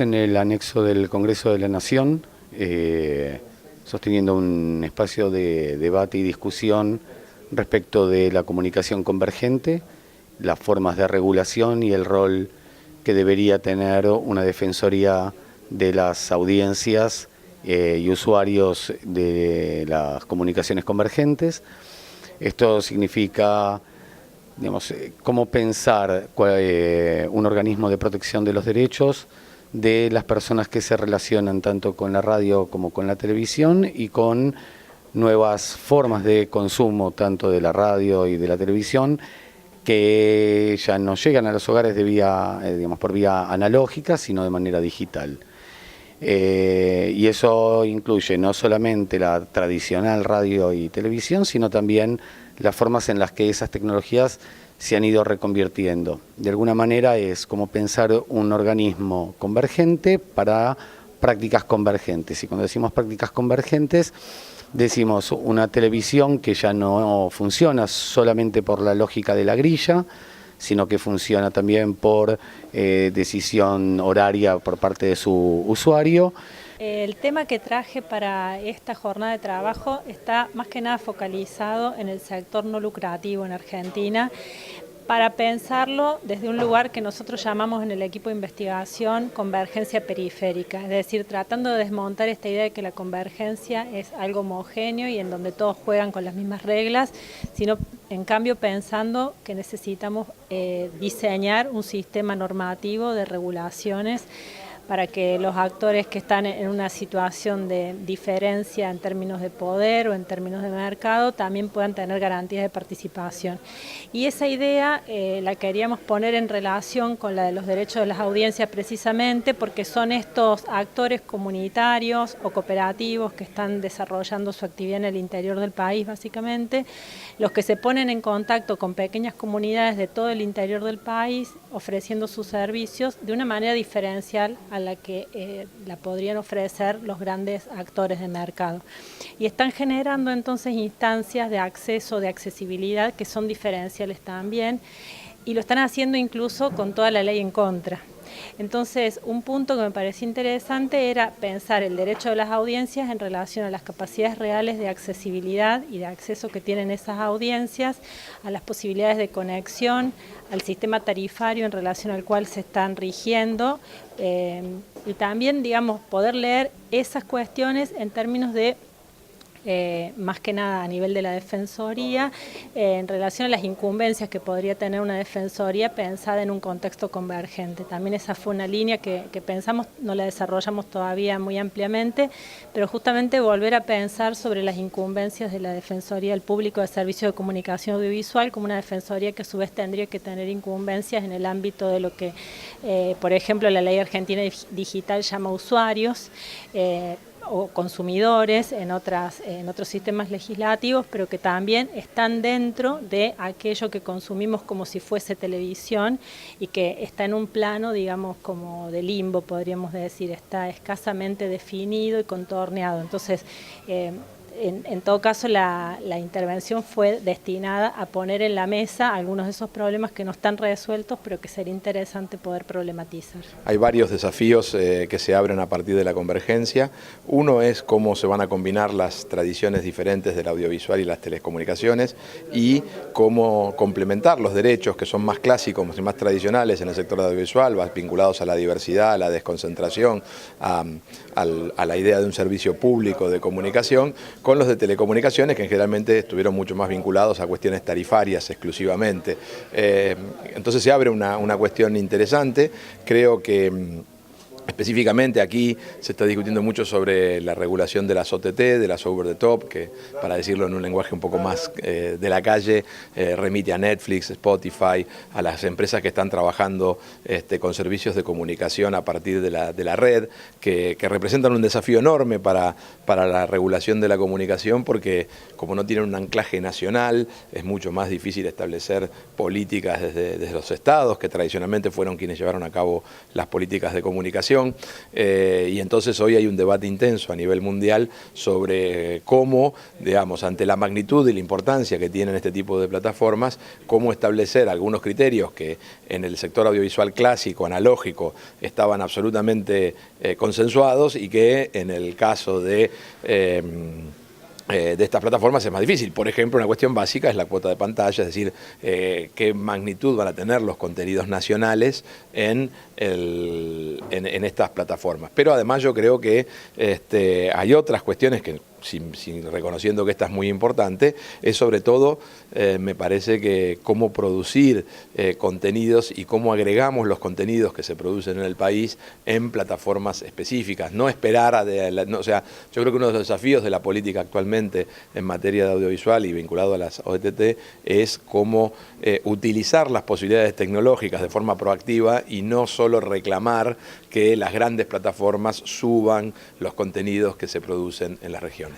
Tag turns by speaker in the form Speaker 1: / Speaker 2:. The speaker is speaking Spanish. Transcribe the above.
Speaker 1: en el anexo del Congreso de la Nación, sosteniendo un espacio de debate y discusión respecto de la comunicación convergente, las formas de regulación y el rol que debería tener una defensoría de las audiencias y usuarios de las comunicaciones convergentes. Esto significa, digamos, cómo pensar un organismo de protección de los derechos de las personas que se relacionan tanto con la radio como con la televisión y con nuevas formas de consumo tanto de la radio y de la televisión que ya no llegan a los hogares de vía, por vía analógica, sino de manera digital. Y eso incluye no solamente la tradicional radio y televisión, sino también las formas en las que esas tecnologías se han ido reconvirtiendo. De alguna manera es como pensar un organismo convergente para prácticas convergentes. Y cuando decimos prácticas convergentes, decimos una televisión que ya no funciona solamente por la lógica de la grilla, sino que funciona también por decisión horaria por parte de su usuario.
Speaker 2: El tema que traje para esta jornada de trabajo está más que nada focalizado en el sector no lucrativo en Argentina, para pensarlo desde un lugar que nosotros llamamos en el equipo de investigación convergencia periférica, es decir, tratando de desmontar esta idea de que la convergencia es algo homogéneo y en donde todos juegan con las mismas reglas, sino en cambio pensando que necesitamos diseñar un sistema normativo de regulaciones para que los actores que están en una situación de diferencia en términos de poder o en términos de mercado también puedan tener garantías de participación. Y esa idea la queríamos poner en relación con la de los derechos de las audiencias precisamente porque son estos actores comunitarios o cooperativos que están desarrollando su actividad en el interior del país básicamente, los que se ponen en contacto con pequeñas comunidades de todo el interior del país ofreciendo sus servicios de una manera diferencial a la que la podrían ofrecer los grandes actores de mercado. Y están generando entonces instancias de acceso, de accesibilidad que son diferenciales también y lo están haciendo incluso con toda la ley en contra. Entonces, un punto que me parecía interesante era pensar el derecho de las audiencias en relación a las capacidades reales de accesibilidad y de acceso que tienen esas audiencias, a las posibilidades de conexión, al sistema tarifario en relación al cual se están rigiendo y también, digamos, poder leer esas cuestiones en términos de más que nada a nivel de la Defensoría, en relación a las incumbencias que podría tener una Defensoría pensada en un contexto convergente. También esa fue una línea que pensamos, no la desarrollamos todavía muy ampliamente, pero justamente volver a pensar sobre las incumbencias de la Defensoría del Público de Servicios de Comunicación Audiovisual como una Defensoría que a su vez tendría que tener incumbencias en el ámbito de lo que, por ejemplo, la Ley Argentina Digital llama usuarios, o consumidores en otros sistemas legislativos, pero que también están dentro de aquello que consumimos como si fuese televisión y que está en un plano, digamos, como de limbo, podríamos decir, está escasamente definido y contorneado. Entonces, en todo caso, la intervención fue destinada a poner en la mesa algunos de esos problemas que no están resueltos, pero que sería interesante poder problematizar.
Speaker 3: Hay varios desafíos que se abren a partir de la convergencia. Uno es cómo se van a combinar las tradiciones diferentes del audiovisual y las telecomunicaciones y cómo complementar los derechos que son más clásicos y más tradicionales en el sector audiovisual, vinculados a la diversidad, a la desconcentración, a la idea de un servicio público de comunicación, con los de telecomunicaciones que generalmente estuvieron mucho más vinculados a cuestiones tarifarias exclusivamente. Entonces se abre una cuestión interesante. Creo que específicamente aquí se está discutiendo mucho sobre la regulación de las OTT, de las over the top, que para decirlo en un lenguaje un poco más de la calle, remite a Netflix, Spotify, a las empresas que están trabajando con servicios de comunicación a partir de la red, que representan un desafío enorme para la regulación de la comunicación, porque como no tienen un anclaje nacional, es mucho más difícil establecer políticas desde los estados, que tradicionalmente fueron quienes llevaron a cabo las políticas de comunicación. comunicación, y entonces hoy hay un debate intenso a nivel mundial sobre cómo, digamos, ante la magnitud y la importancia que tienen este tipo de plataformas, cómo establecer algunos criterios que en el sector audiovisual clásico, analógico, estaban absolutamente consensuados y que en el caso de estas plataformas es más difícil. Por ejemplo, una cuestión básica es la cuota de pantalla, es decir, qué magnitud van a tener los contenidos nacionales en estas plataformas. Pero además yo creo que hay otras cuestiones que, reconociendo que esta es muy importante, es sobre todo, me parece que cómo producir contenidos y cómo agregamos los contenidos que se producen en el país en plataformas específicas. No esperar o sea, yo creo que uno de los desafíos de la política actualmente en materia de audiovisual y vinculado a las OTT es cómo utilizar las posibilidades tecnológicas de forma proactiva y no solo reclamar que las grandes plataformas suban los contenidos que se producen en las regiones.